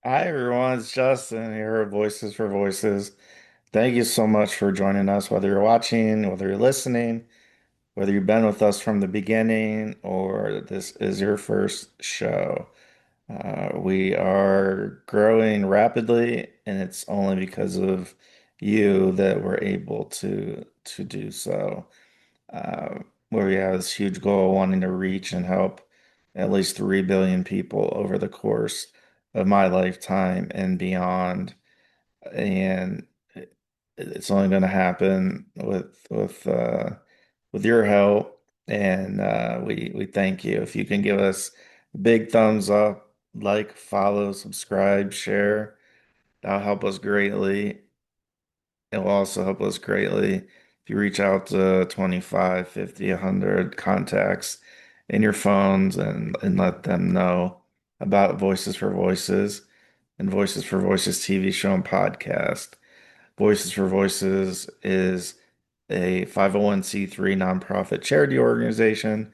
Hi everyone, it's Justin here at Voices for Voices. Thank you so much for joining us, whether you're watching, whether you're listening, whether you've been with us from the beginning, or this is your first show. We are growing rapidly, and it's only because of you that we're able to do so. Uh, where we have this huge goal wanting to reach and help at least 3 billion people over the course of my lifetime and beyond. And it's only going to happen with your help. And we thank you. If you can give us a big thumbs up, like, follow, subscribe, share, that'll help us greatly. It will also help us greatly if you reach out to 25, 50, 100 contacts in your phones and let them know about Voices for Voices and Voices for Voices TV show and podcast. Voices for Voices is a 501(c)(3) nonprofit charity organization.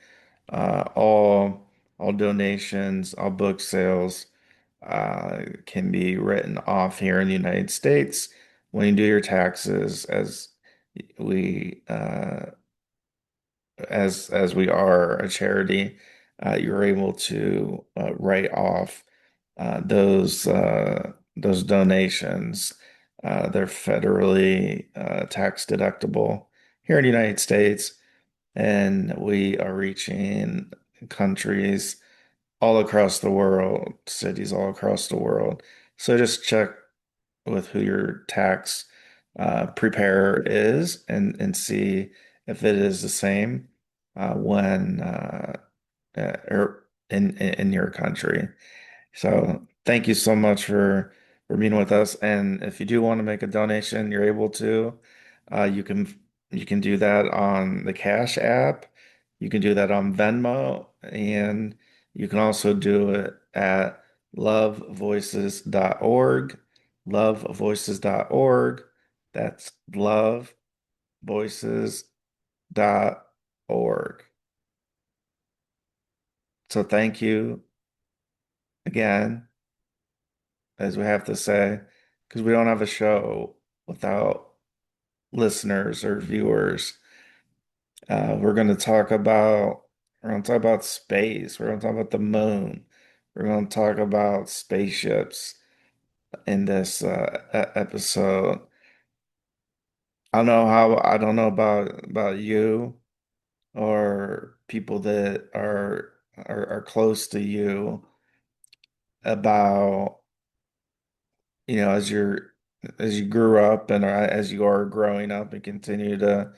All donations, all book sales can be written off here in the United States when you do your taxes, we uh, as we are a charity, you're able to write off those donations. They're federally tax deductible here in the United States, and we are reaching countries all across the world, cities all across the world. So just check with who your tax preparer is and see if it is the same when or in your country. So thank you so much for being with us. And if you do want to make a donation, you're able to. You can do that on the Cash app. You can do that on Venmo, and you can also do it at lovevoices.org. Lovevoices.org. That's lovevoices.org. So thank you again, as we have to say, because we don't have a show without listeners or viewers. We're going to talk about we're going to talk about space. We're going to talk about the moon. We're going to talk about spaceships in this episode. I don't know about you or people that are close to you about, as you grew up and as you are growing up and continue to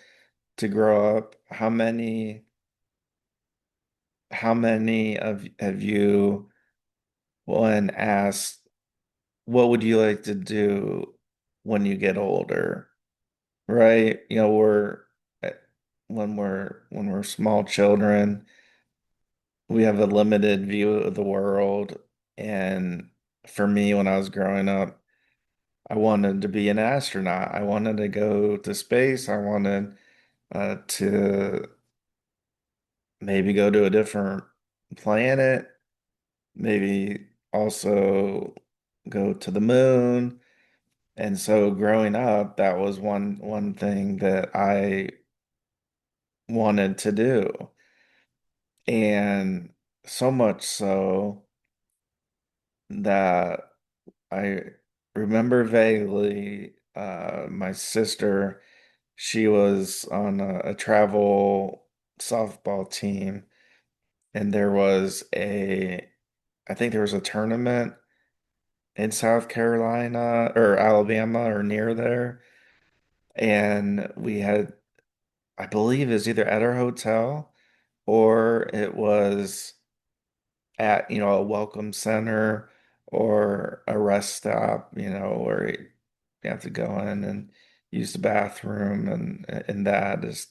grow up, how many of have you, when asked, what would you like to do when you get older? Right? Eh, when we're small children, we have a limited view of the world. And for me, when I was growing up, I wanted to be an astronaut. I wanted to go to space. I wanted to maybe go to a different planet, maybe also go to the moon. And so growing up, that was one thing that I wanted to do. And so much so that I remember vaguely my sister, she was on a travel softball team, and I think there was a tournament in South Carolina or Alabama or near there. And I believe it was either at our hotel or it was at, a welcome center or a rest stop, where you have to go in and use the bathroom and that is,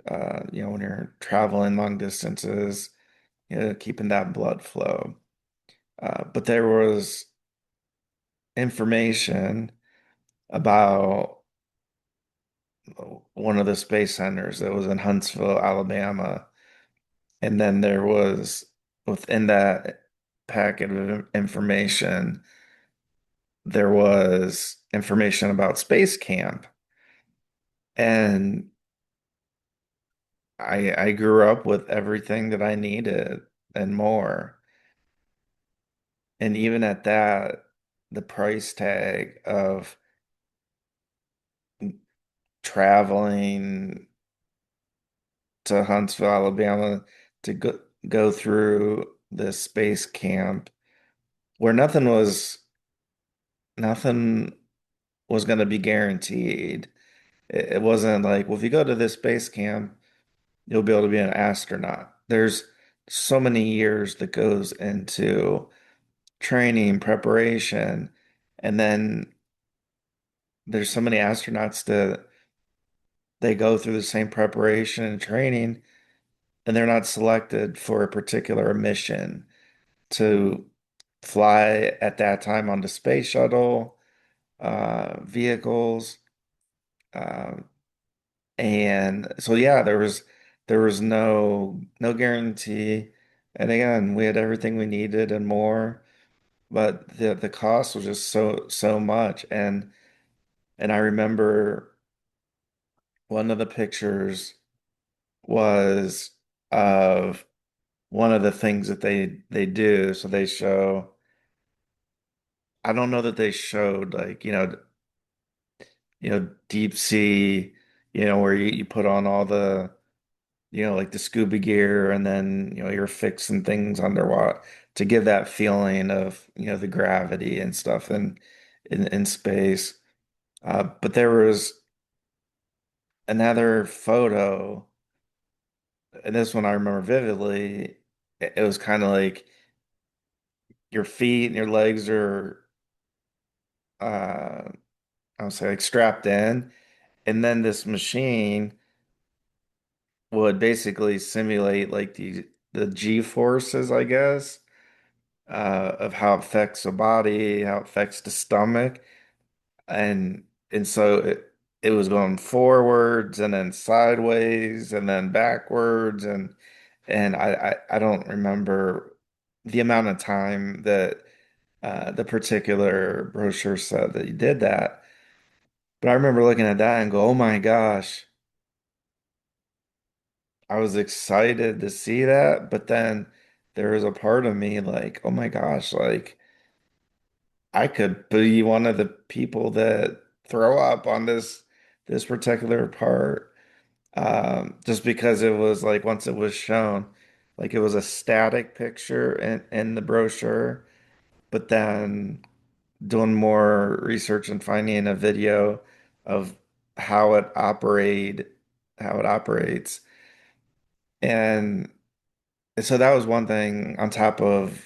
when you're traveling long distances, keeping that blood flow. But there was information about one of the space centers that was in Huntsville, Alabama. And then there was within that packet of information, there was information about space camp. And I grew up with everything that I needed and more. And even at that, the price tag of traveling to Huntsville, Alabama to go through this space camp where nothing was going to be guaranteed. It wasn't like, well, if you go to this space camp, you'll be able to be an astronaut. There's so many years that goes into training, preparation, and then there's so many astronauts that they go through the same preparation and training, and they're not selected for a particular mission to fly at that time on the space shuttle vehicles. Um, and so yeah, there was no guarantee. And again, we had everything we needed and more, but the cost was just so much. And I remember one of the pictures was of one of the things that they do. So they show, I don't know that they showed like, deep sea, where you put on all the, like the scuba gear and then, you're fixing things underwater to give that feeling of, the gravity and stuff in space. But there was another photo, and this one I remember vividly. It was kind of like your feet and your legs are, I would say like strapped in, and then this machine would basically simulate like the G forces, I guess, of how it affects the body, how it affects the stomach, and so it was going forwards and then sideways and then backwards and I don't remember the amount of time that the particular brochure said that you did that. But I remember looking at that and go, oh my gosh, I was excited to see that. But then there was a part of me like, oh my gosh, like I could be one of the people that throw up on this particular part. Just because it was like once it was shown, like it was a static picture in the brochure, but then doing more research and finding a video of how it how it operates. And so that was one thing on top of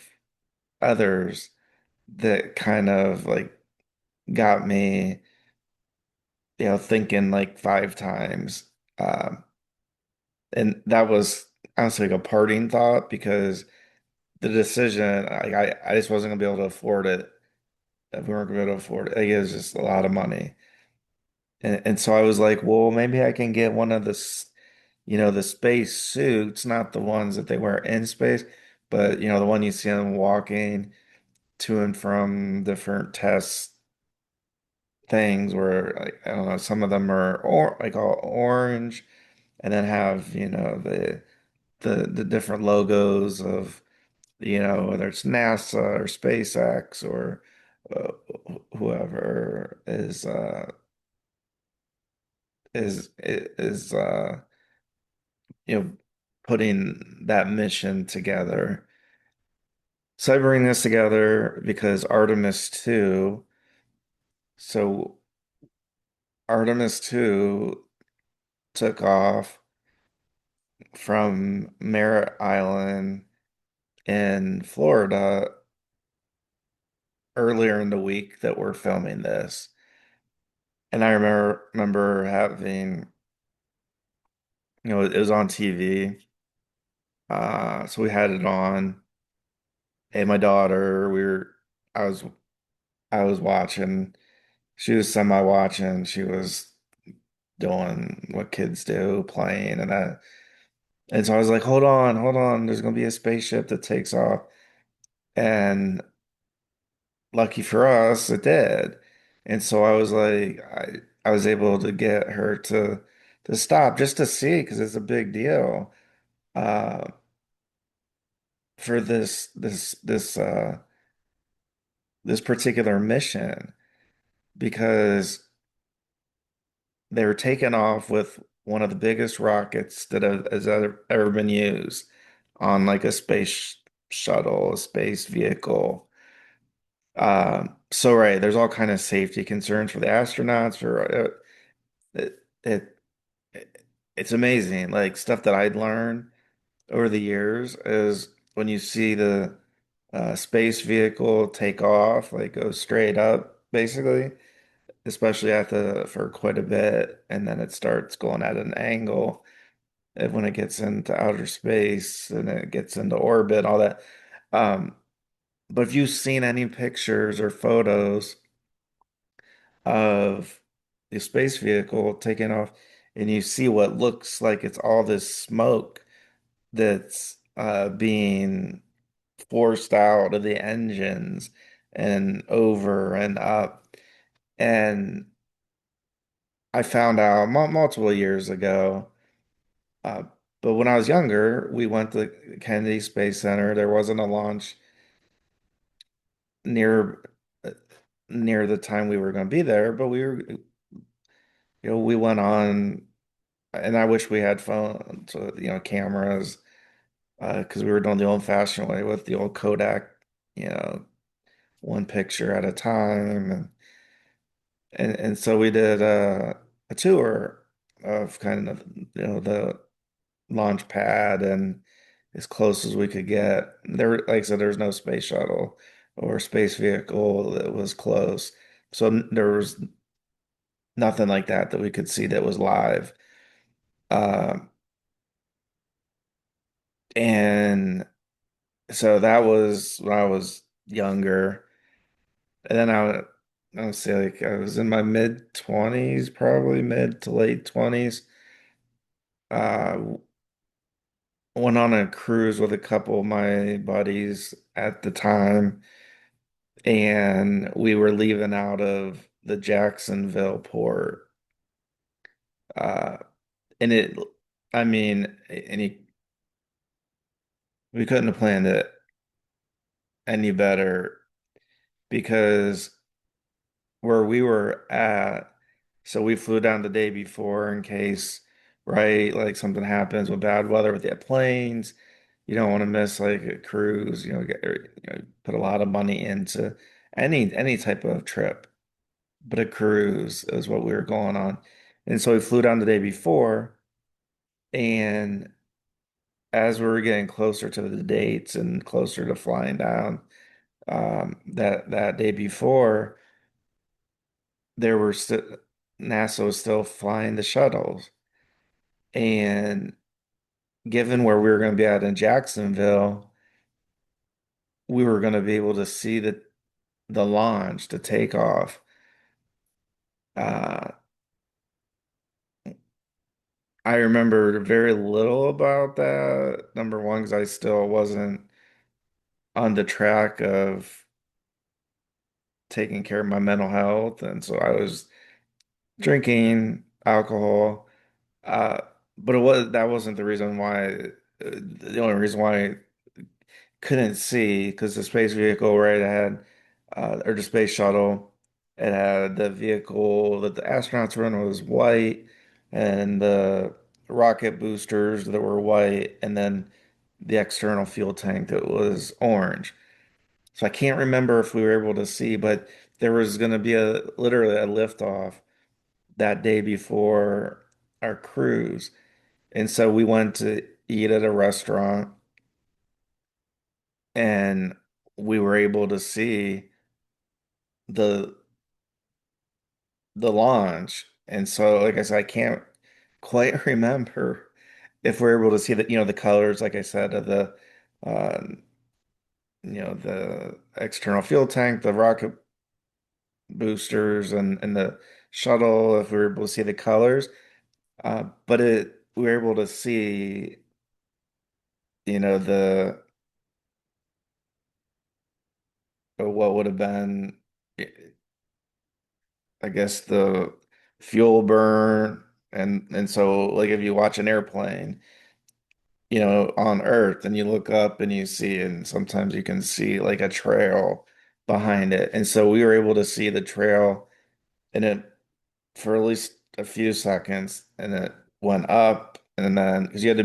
others that kind of like got me, thinking like five times. Um, and that was honestly like a parting thought because the decision, I just wasn't gonna be able to afford it. If we weren't gonna be able to afford it, like, it was just a lot of money. And so I was like, well, maybe I can get one of the space suits, not the ones that they wear in space, but the one you see them walking to and from different test things where like I don't know, some of them are like all orange and then have, the different logos of, whether it's NASA or SpaceX or uh, whoever is you know putting that mission together. So I bring this together because Artemis II, so Artemis II took off from Merritt Island in Florida earlier in the week that we're filming this. And I remember having, it was on TV. So we had it on. And my daughter, I was I was watching. She was semi-watching. She was doing what kids do, playing and that. And so I was like, hold on, there's gonna be a spaceship that takes off. And lucky for us, it did. And so I was like, I was able to get her to stop just to see because it's a big deal uh for this particular mission because they were taking off with one of the biggest rockets that has ever been used on like a space shuttle, a space vehicle. So right, there's all kind of safety concerns for the astronauts. For it, it, it's amazing, like stuff that I'd learned over the years is when you see the space vehicle take off, like go straight up, basically, especially at the for quite a bit, and then it starts going at an angle when it gets into outer space and it gets into orbit, all that. Um, but if you've seen any pictures or photos of the space vehicle taking off, and you see what looks like it's all this smoke that's being forced out of the engines and over and up. And I found out multiple years ago. Uh, but when I was younger, we went to Kennedy Space Center. There wasn't a launch near uh, near the time we were going to be there, but we went on, and I wish we had phones, cameras, because we were doing the old-fashioned way with the old Kodak, you know, one picture at a time, and so we did a tour of kind of the launch pad and as close as we could get. Like I said, there was no space shuttle or space vehicle that was close. So there was nothing like that we could see that was live. Um, and so that was when I was younger. And then I would say like I was in my mid 20s, probably mid to late 20s. Uh, Went on a cruise with a couple of my buddies at the time, and we were leaving out of the Jacksonville port. Uh, and I mean, we couldn't have planned it any better because where we were at, so we flew down the day before in case, right, like something happens with bad weather with the planes. You don't want to miss like a cruise, put a lot of money into any type of trip. But a cruise is what we were going on. And so we flew down the day before, and as we were getting closer to the dates and closer to flying down, that day before, there were still NASA was still flying the shuttles. And given where we were going to be at in Jacksonville, we were going to be able to see the launch, the takeoff. Uh, I remember very little about that. Number one, because I still wasn't on the track of taking care of my mental health, and so I was drinking alcohol. Uh, but that wasn't the reason why. The only reason why I couldn't see because the space vehicle right had, or the space shuttle, it had the vehicle that the astronauts were in was white, and the rocket boosters that were white, and then the external fuel tank that was orange. So I can't remember if we were able to see, but there was going to be literally a liftoff that day before our cruise. And so we went to eat at a restaurant and we were able to see the the launch. And so, like I said, I can't quite remember if we're able to see the colors, like I said, of uh, the external fuel tank, the rocket boosters, and the shuttle, if we were able to see the colors. But we were able to see, the what would have been, I guess, the fuel burn. And so like if you watch an airplane, on Earth and you look up and you see, and sometimes you can see like a trail behind it. And so we were able to see the trail and it for at least a few seconds and it went up and then because you had to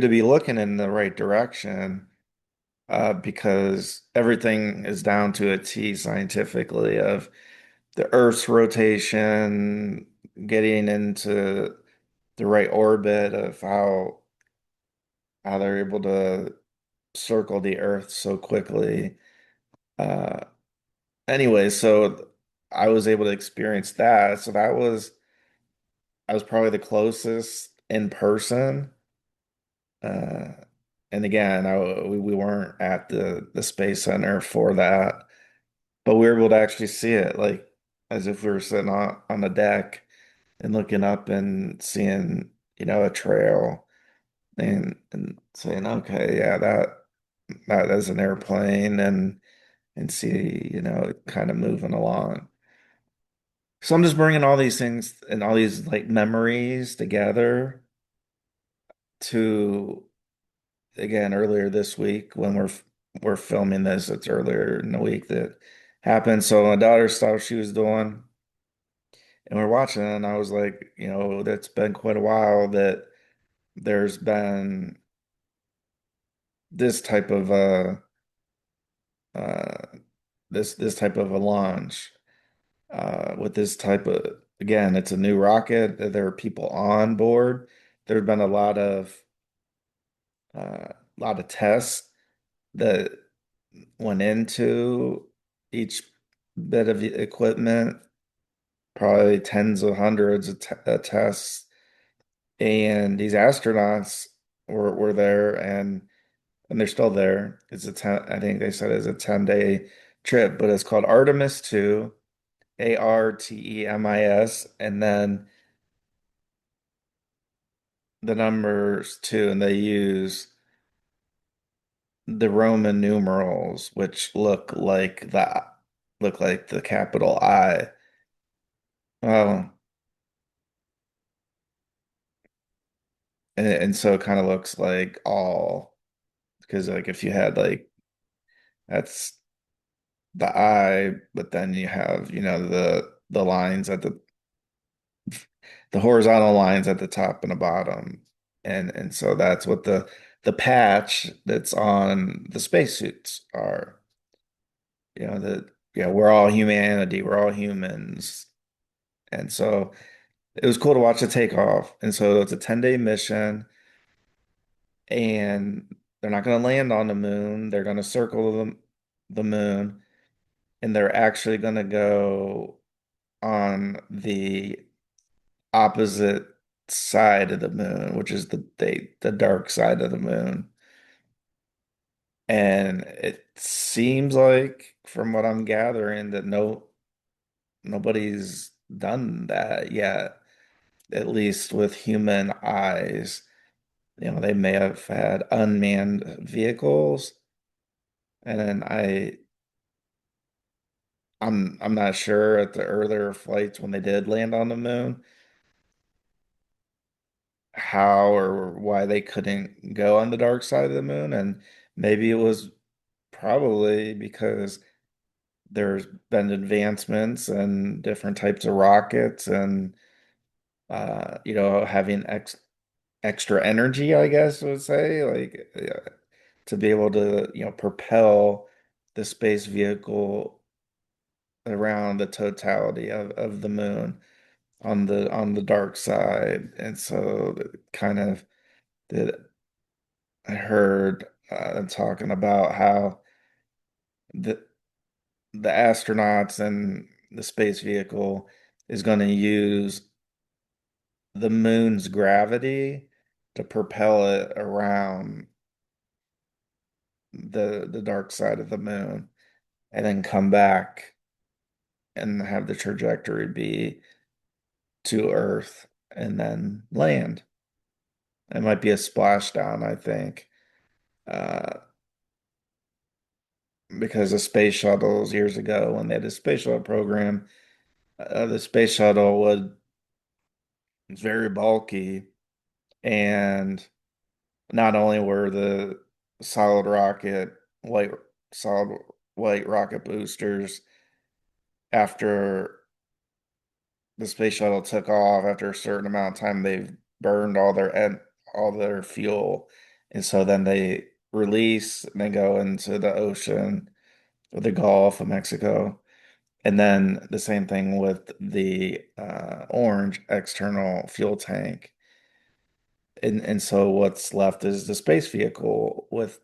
be looking in the right direction because everything is down to a T scientifically of the Earth's rotation, getting into the right orbit of how they're able to circle the Earth so quickly. Uh, anyway, so I was able to experience that. So I was probably the closest in person. Uh, and again, we weren't at the Space Center for that, but we were able to actually see it, like as if we were sitting on the deck and looking up and seeing, a trail and saying, okay, yeah, that is an airplane and see, it kind of moving along. So I'm just bringing all these things and all these like memories together to again earlier this week when we're filming this. It's earlier in the week that happened. So my daughter saw what she was doing, and we're watching, it, and I was like, that's been quite a while that there's been this type of uh this type of a launch with this type of again, it's a new rocket. There are people on board. There have been a lot of tests that went into each bit of equipment, probably tens of hundreds of tests. And these astronauts were there and they're still there. I think they said it's a 10-day trip, but it's called Artemis II, Artemis, and then the numbers two, and they use the Roman numerals, which look like the capital I. Oh, and so it kind of looks like all because like if you had like that's the I, but then you have the lines at the horizontal lines at the top and the bottom, and so that's what the patch that's on the spacesuits are. That yeah, we're all humanity, we're all humans, and so it was cool to watch the takeoff. And so it's a 10-day mission, and they're not going to land on the moon. They're going to circle the moon, and they're actually going to go on the opposite side of the moon, which is the dark side of the moon. And it seems like, from what I'm gathering, that nobody's done that yet, at least with human eyes. They may have had unmanned vehicles, and then I'm not sure at the earlier flights when they did land on the moon how or why they couldn't go on the dark side of the moon, and maybe it was probably because there's been advancements and different types of rockets and having extra energy, I guess I would say, like to be able to, propel the space vehicle around the totality of the moon on the dark side. And so kind of that I heard them talking about how the the astronauts and the space vehicle is going to use the moon's gravity to propel it around the dark side of the moon and then come back and have the trajectory be to Earth and then land. It might be a splashdown, I think. Uh, because the space shuttles years ago when they had the space shuttle program, the space shuttle was very bulky, and not only were the solid rocket white solid white rocket boosters after the space shuttle took off after a certain amount of time they've burned all their fuel, and so then they release and they go into the ocean or the Gulf of Mexico. And then the same thing with the orange external fuel tank. And so what's left is the space vehicle with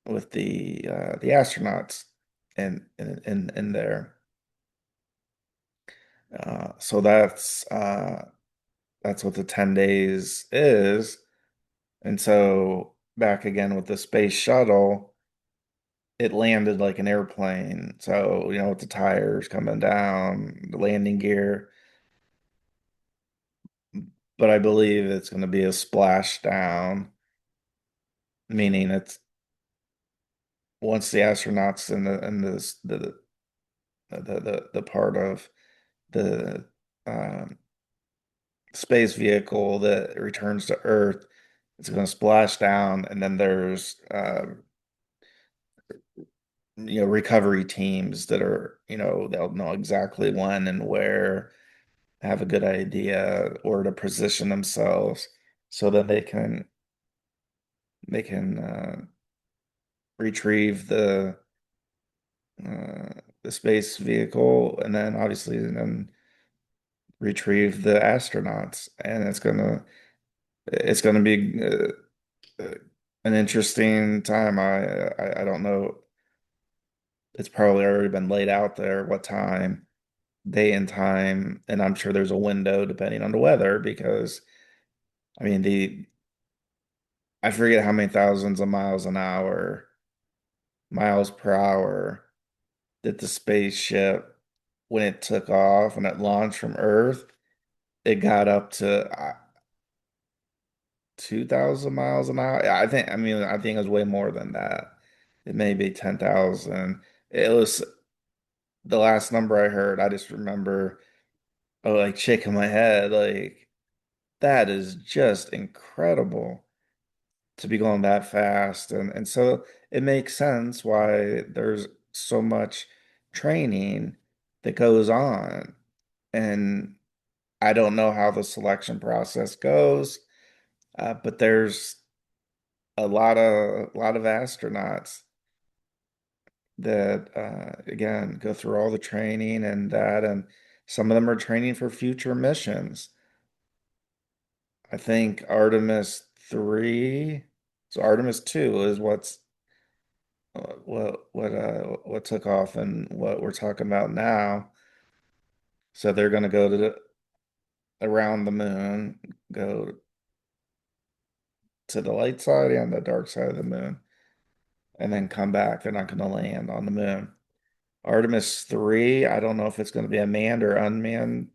the astronauts in there. So that's what the 10 days is. And so back again with the space shuttle, it landed like an airplane. So, with the tires coming down, the landing gear, but I believe it's going to be a splashdown, meaning it's once the astronauts in this the part of the um, space vehicle that returns to Earth, it's going to splash down, and then there's recovery teams that are they'll know exactly when and where, have a good idea or to position themselves so that they can retrieve uh, the space vehicle, and then obviously then retrieve the astronauts. And it's gonna be uh, an interesting time. I don't know. It's probably already been laid out there what time, day and time, and I'm sure there's a window depending on the weather because I mean the I forget how many thousands of miles per hour that the spaceship, when it took off, when it launched from Earth, it got up to 2,000 miles an hour. I think it was way more than that. It may be 10,000. It was the last number I heard. I just remember, oh, like shaking my head, like that is just incredible to be going that fast. And so it makes sense why there's so much training that goes on. And I don't know how the selection process goes, but there's a lot of astronauts that again go through all the training and some of them are training for future missions. I think Artemis 3, so Artemis 2 is what took off and what we're talking about now. So they're going to go around the moon, go to the light side and the dark side of the moon, and then come back. They're not going to land on the moon. Artemis 3, I don't know if it's going to be a manned or unmanned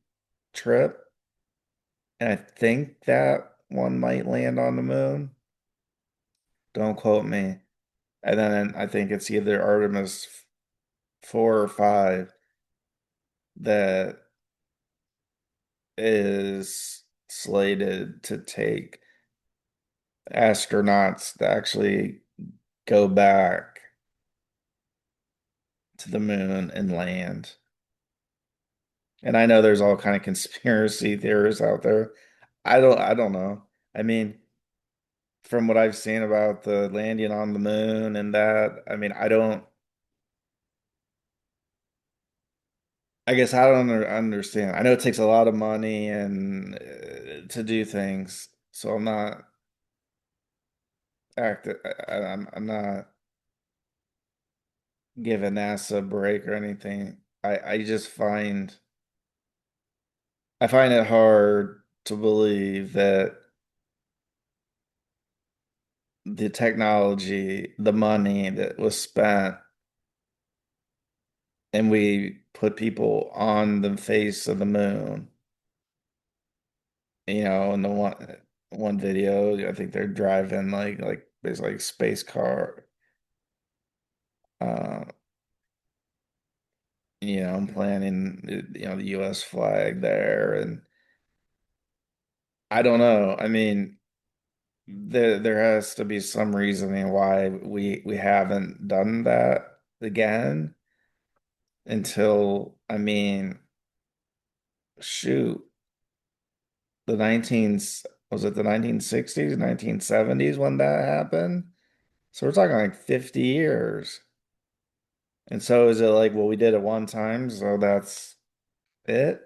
trip. And I think that one might land on the moon. Don't quote me. And then I think it's either Artemis 4 or 5 that is slated to take astronauts to actually go back to the moon and land. And I know there's all kind of conspiracy theories out there. I don't know. I mean, from what I've seen about the landing on the moon and that, I mean, I guess I don't understand. I know it takes a lot of money and to do things, so I'm not I'm not giving NASA a break or anything. I find it hard to believe that the technology, the money that was spent, and we put people on the face of the moon. In the one video, I think they're driving like basically like space car. I'm planning, the U.S. flag there, and I don't know. I mean, there has to be some reasoning why we haven't done that again until, I mean, shoot, the 19 was it the 1960s, 1970s when that happened? So we're talking like 50 years. And so is it like, well, we did it one time, so that's it?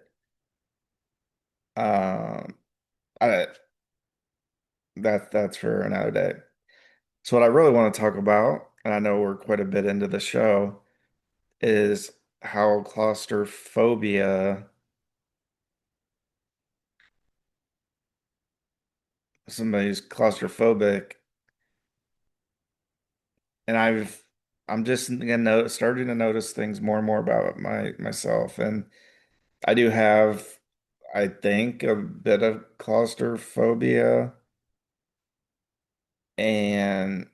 Um, I that's for another day. So what I really want to talk about, and I know we're quite a bit into the show, is how claustrophobia, somebody's claustrophobic, and I'm just gonna starting to notice things more and more about myself, and I do have, I think, a bit of claustrophobia, and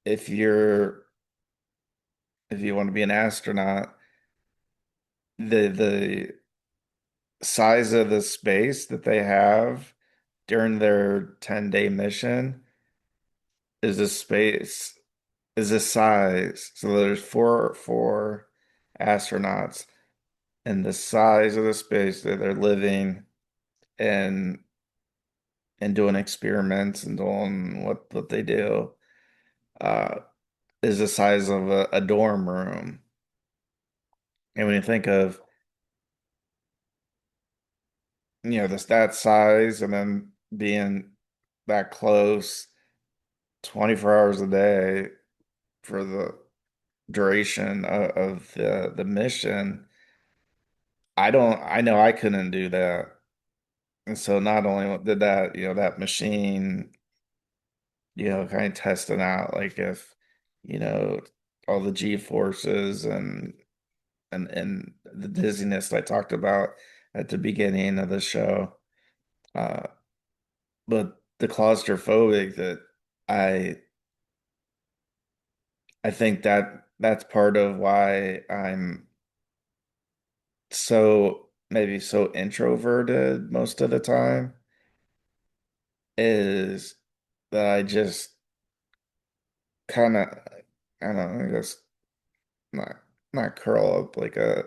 if you're if you want to be an astronaut, the size of the space that they have during their 10-day mission is a space is a size. So there's four astronauts, and the size of the space that they're living and doing experiments and doing what they do uh is the size of a dorm room. And when you think of, this that size and then being that close 24 hours a day for the duration of the mission, I know I couldn't do that. And so not only did that, that machine, kind of testing out like if, you know, all the G forces and the dizziness I talked about at the beginning of the show. Uh, but the claustrophobic that I I think that's part of why I'm so maybe so introverted most of the time, is that I just kind of, I don't know, I guess not not curl up like a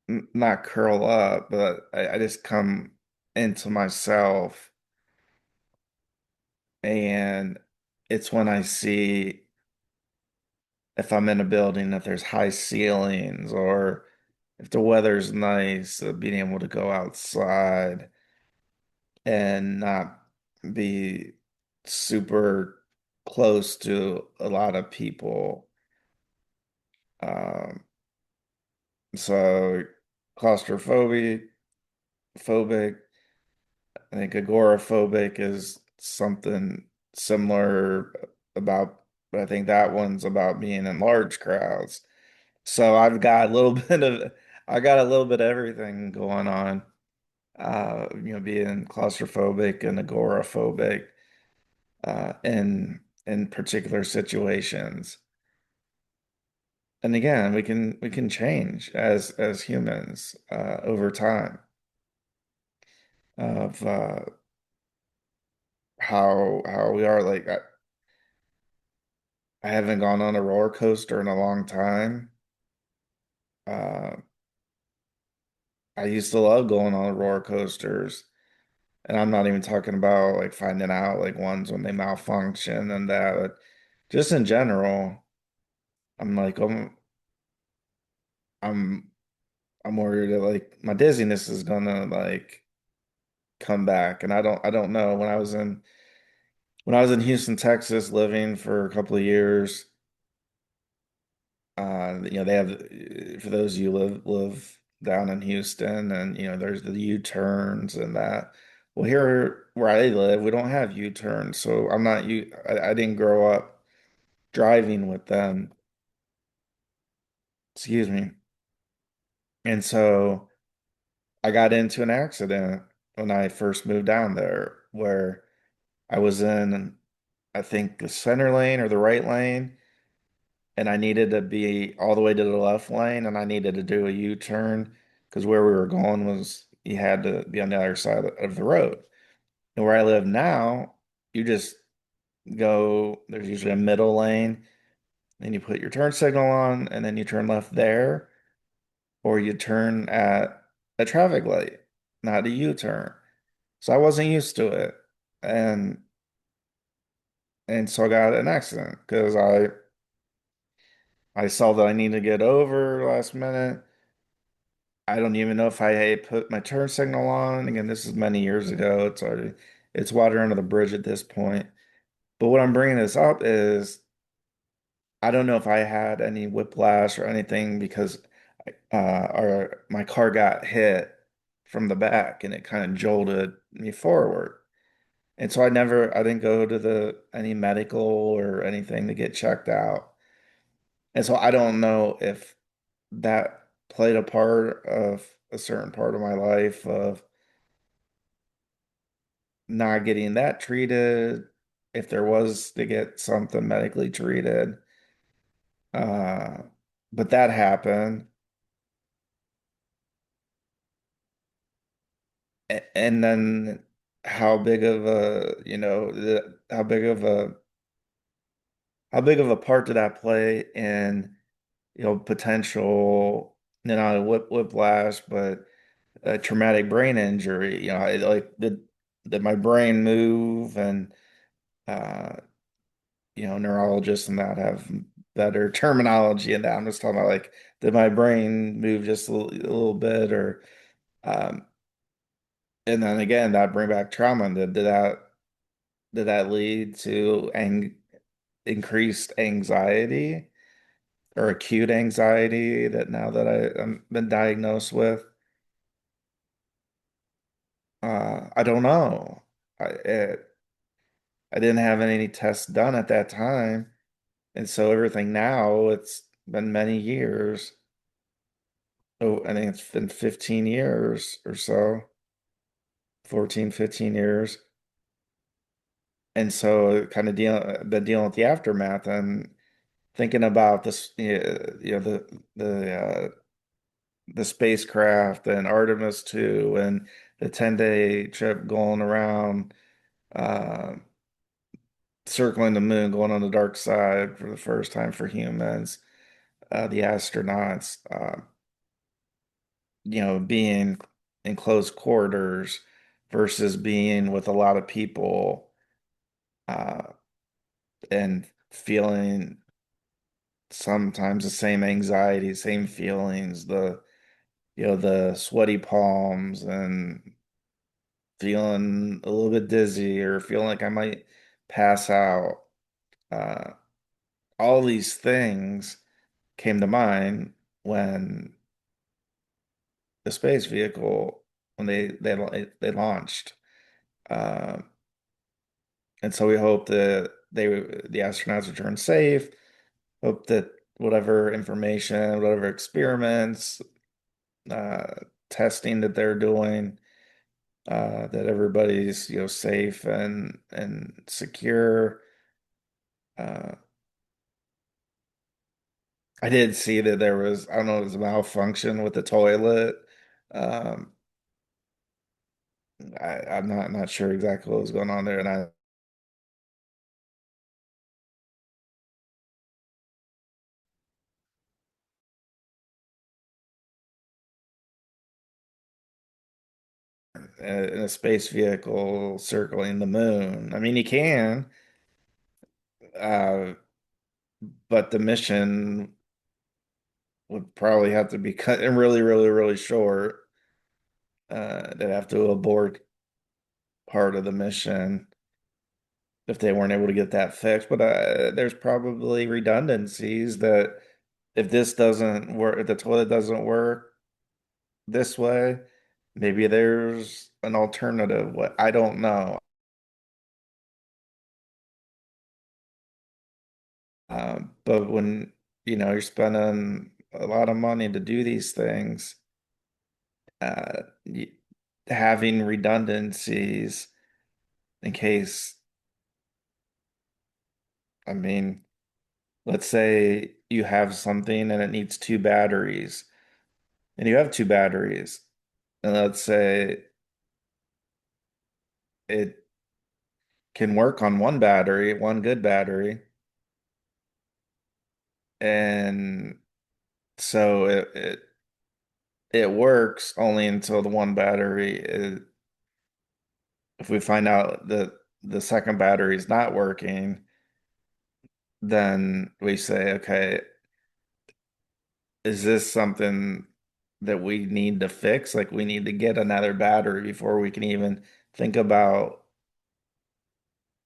not curl up, but I just come into myself, and it's when I see, if I'm in a building, if there's high ceilings or if the weather's nice, being able to go outside and not be super close to a lot of people. Um, so claustrophobic, phobic, I think agoraphobic is something similar about, but I think that one's about being in large crowds. So I got a little bit of everything going on. Being claustrophobic and agoraphobic, in particular situations. And again, we can change as humans over time of how we are. Like I haven't gone on a roller coaster in a long time. Uh, I used to love going on roller coasters, and I'm not even talking about like finding out like ones when they malfunction and that, but just in general, I'm like I'm I'm worried that like my dizziness is gonna like come back, and I don't know. When I was in Houston, Texas, living for a couple of years, they have, for those of you live down in Houston, and there's the U-turns and that. Well, here where I live, we don't have U-turns, so I didn't grow up driving with them. Excuse me. And so I got into an accident when I first moved down there, where I was in, I think, the center lane or the right lane, and I needed to be all the way to the left lane, and I needed to do a U-turn because where we were going was you had to be on the other side of the road. And where I live now, you just go, there's usually a middle lane, and you put your turn signal on, and then you turn left there, or you turn at a traffic light, not a U-turn. So I wasn't used to it. And so I got an accident because I saw that I needed to get over last minute. I don't even know if I had put my turn signal on. Again, this is many years ago. It's water under the bridge at this point. But what I'm bringing this up is I don't know if I had any whiplash or anything because my car got hit from the back and it kind of jolted me forward. And so I didn't go to any medical or anything to get checked out. And so I don't know if that played a part of a certain part of my life of not getting that treated, if there was to get something medically treated. Uh, but that happened. And then how big of a, how big of a part did that play in, potential, whiplash, but a traumatic brain injury. Did my brain move and uh neurologists and that have better terminology in that. I'm just talking about like did my brain move just a little bit or um and then again that bring back trauma. And did that lead to increased anxiety or acute anxiety that now that I'm been diagnosed with? I don't know. I didn't have any tests done at that time. And so everything now, it's been many years. Oh, I think it's been 15 years or so, 14, 15 years. And so kind of been dealing with the aftermath and thinking about this, the spacecraft and Artemis II and the 10-day trip going around, uh, circling the moon, going on the dark side for the first time for humans, the astronauts, being in close quarters versus being with a lot of people, uh, and feeling sometimes the same anxiety, same feelings, the sweaty palms and feeling a little bit dizzy or feeling like I might pass out. Uh, all these things came to mind when the space vehicle when they launched. Uh, and so we hope that the astronauts return safe. Hope that whatever information, whatever experiments, uh, testing that they're doing, that everybody's safe and secure. Uh, I did see that there was I don't know it was a malfunction with the toilet. Um, I'm not sure exactly what was going on there, and I in a space vehicle circling the moon. I mean, you can, uh, but the mission would probably have to be cut and really, really, really short. They'd have to abort part of the mission if they weren't able to get that fixed. But there's probably redundancies that if this doesn't work, if the toilet doesn't work this way, maybe there's an alternative. What I don't know. But when you're spending a lot of money to do these things, y having redundancies in case, I mean, let's say you have something and it needs two batteries, and you have two batteries, and let's say it can work on one battery, one good battery, and so it works only until the one battery is, if we find out that the second battery is not working, then we say, okay, is this something that we need to fix? Like we need to get another battery before we can even think about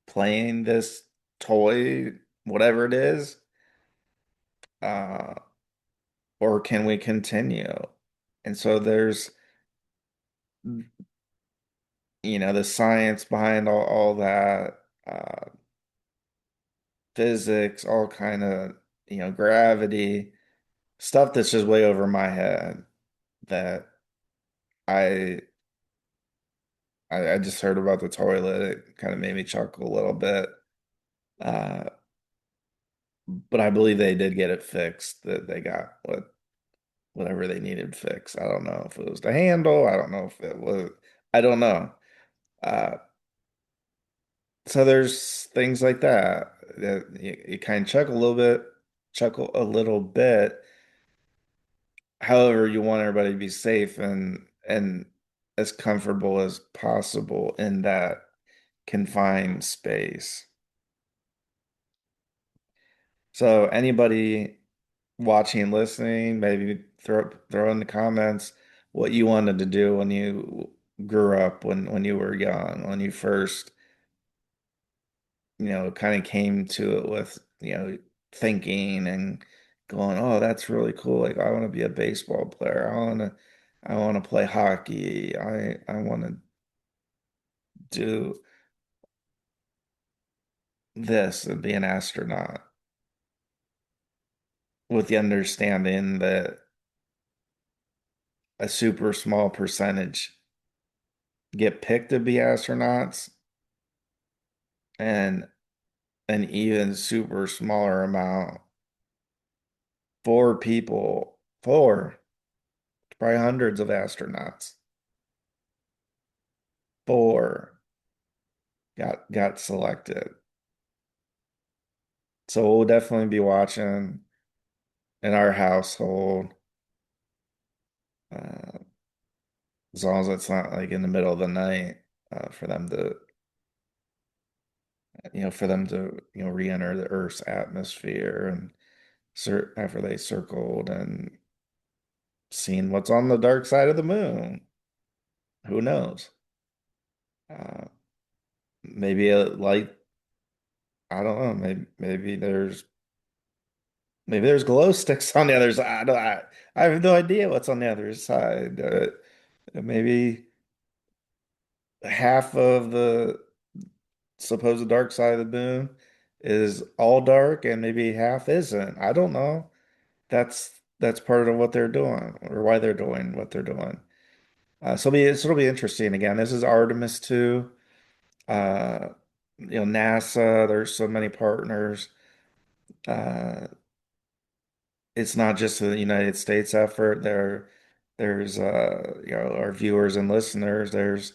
playing this toy, whatever it is, uh, or can we continue? And so there's, the science behind all that, physics, all kind of, gravity, stuff that's just way over my head that I I just heard about the toilet. It kind of made me chuckle a little bit. Uh, but I believe they did get it fixed, that they got whatever they needed fixed. I don't know if it was the handle. I don't know if it was, I don't know. Uh, so there's things like that that you kind of chuckle a little bit. However, you want everybody to be safe and as comfortable as possible in that confined space. So anybody watching, listening, maybe throw in the comments what you wanted to do when you grew up, when you were young, when you first, kind of came to it with, thinking and going, oh, that's really cool. Like I want to be a baseball player. I want to play hockey. I want to do this and be an astronaut, with the understanding that a super small percentage get picked to be astronauts, and an even super smaller amount, four, probably hundreds of astronauts, four got selected. So we'll definitely be watching in our household, uh, as long as it's not like in the middle of the night, for them to, re-enter the Earth's atmosphere, and after they circled and seen what's on the dark side of the moon. Who knows? Uh, maybe a light. I don't know. Maybe there's glow sticks on the other side. I have no idea what's on the other side. Maybe half of the supposed dark side of the moon is all dark, and maybe half isn't. I don't know. That's part of what they're doing, or why they're doing what they're doing. So it'll be interesting. Again, this is Artemis II. Uh, NASA. There's so many partners. Uh, it's not just a United States effort. There's our viewers and listeners. There's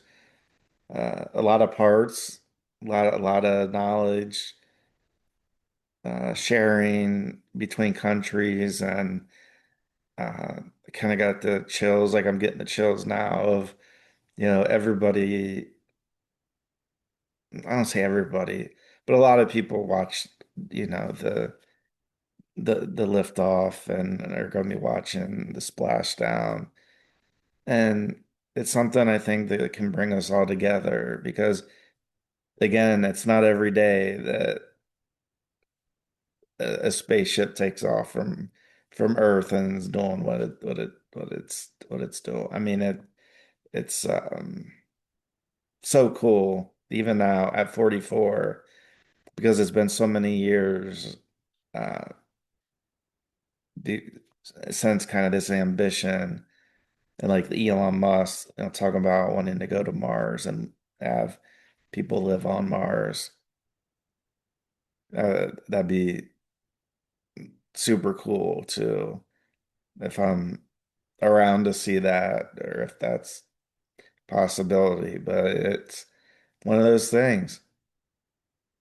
a lot of parts, a lot of knowledge, sharing between countries, and uh, kind of got the chills. Like I'm getting the chills now of, everybody. I don't say everybody, but a lot of people watch, the liftoff, and are going to be watching the splashdown. And it's something I think that can bring us all together, because again, it's not every day that a spaceship takes off from Earth and is doing what it's doing. I mean, it's so cool even now at 44, because it's been so many years, uh the, since kind of this ambition, and like the Elon Musk, talking about wanting to go to Mars and have people live on Mars. That'd be super cool too if I'm around to see that or if that's possibility. But it's one of those things.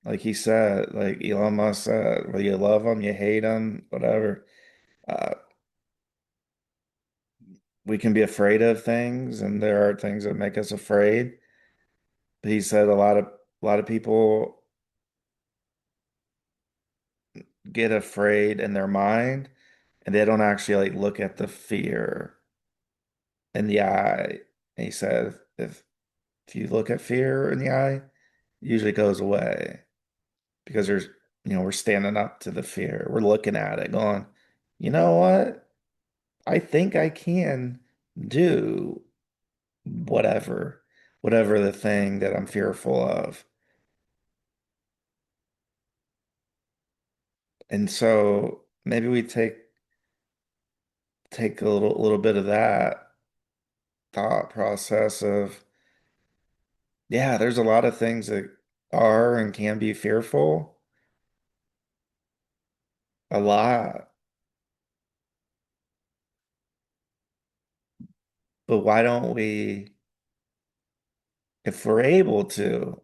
Like he said, like Elon Musk said, whether you love him, you hate him, whatever. Uh, we can be afraid of things, and there are things that make us afraid. But he said a lot of people get afraid in their mind, and they don't actually like look at the fear in the eye. And he said if you look at fear in the eye, it usually goes away because we're standing up to the fear. We're looking at it, going, you know what? I think I can do whatever, whatever the thing that I'm fearful of. And so maybe we take a little bit of that thought process of, yeah, there's a lot of things that are and can be fearful, a lot. But why don't we, if we're able to,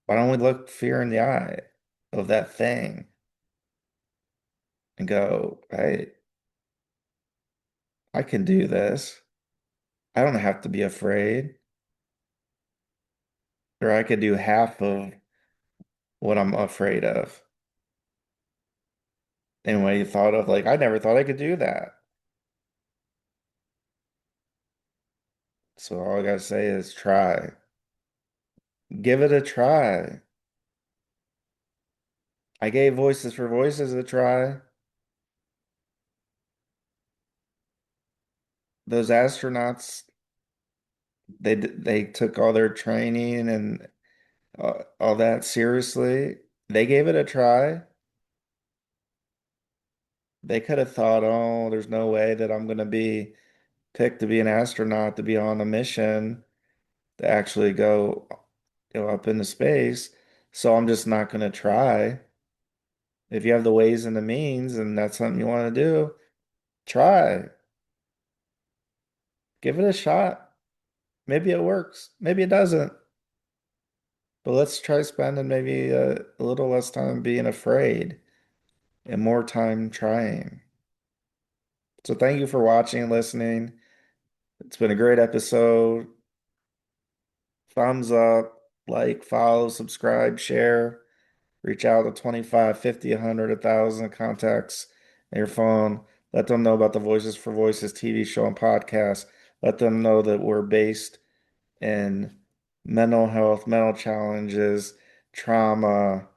why don't we look fear in the eye of that thing and go, hey, I can do this. I don't have to be afraid. Or I could do half of what I'm afraid of. And when you thought of like, I never thought I could do that. So all I gotta say is try. Give it a try. I gave Voices for Voices a try. Those astronauts, they took all their training and all that seriously. They gave it a try. They could have thought, oh, there's no way that I'm gonna be picked to be an astronaut to be on a mission to actually go up into space. So I'm just not gonna try. If you have the ways and the means and that's something you want to do, try. Give it a shot. Maybe it works. Maybe it doesn't. But let's try spending maybe a little less time being afraid and more time trying. So thank you for watching and listening. It's been a great episode. Thumbs up, like, follow, subscribe, share. Reach out to 25, 50, 100, 1,000 contacts in your phone. Let them know about the Voices for Voices TV show and podcast. Let them know that we're based in mental health, mental challenges, trauma,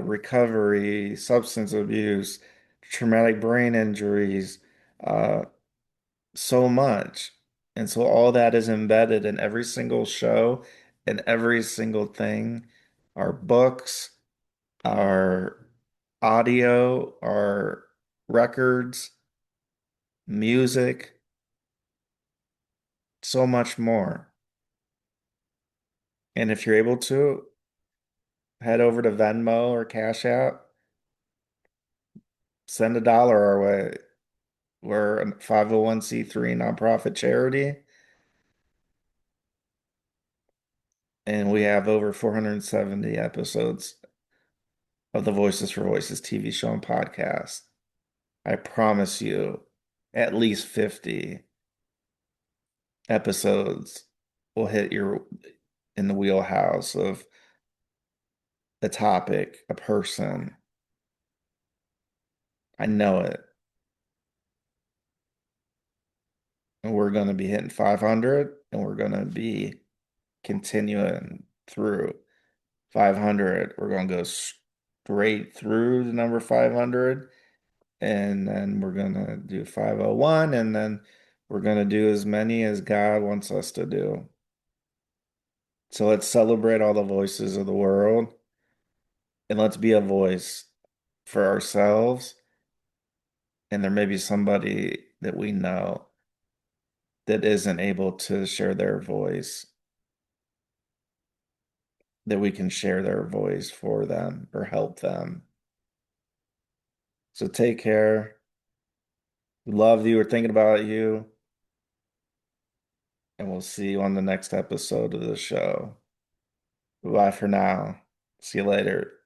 recovery, substance abuse, traumatic brain injuries, uh, so much. And so all that is embedded in every single show and every single thing. Our books, our audio, our records, music, so much more. And if you're able to, head over to Venmo or Cash App, send $1 our way. We're a 501(c)(3) nonprofit charity, and we have over 470 episodes of the Voices for Voices TV show and podcast. I promise you, at least 50 episodes will hit your in the wheelhouse of a topic, a person. I know it. And we're going to be hitting 500 and we're going to be continuing through 500. We're going to go straight through the number 500 and then we're going to do 501 and then we're going to do as many as God wants us to do. So let's celebrate all the voices of the world and let's be a voice for ourselves. And there may be somebody that we know that isn't able to share their voice, that we can share their voice for them or help them. So take care. We love you. We're thinking about you. And we'll see you on the next episode of the show. Bye for now. See you later.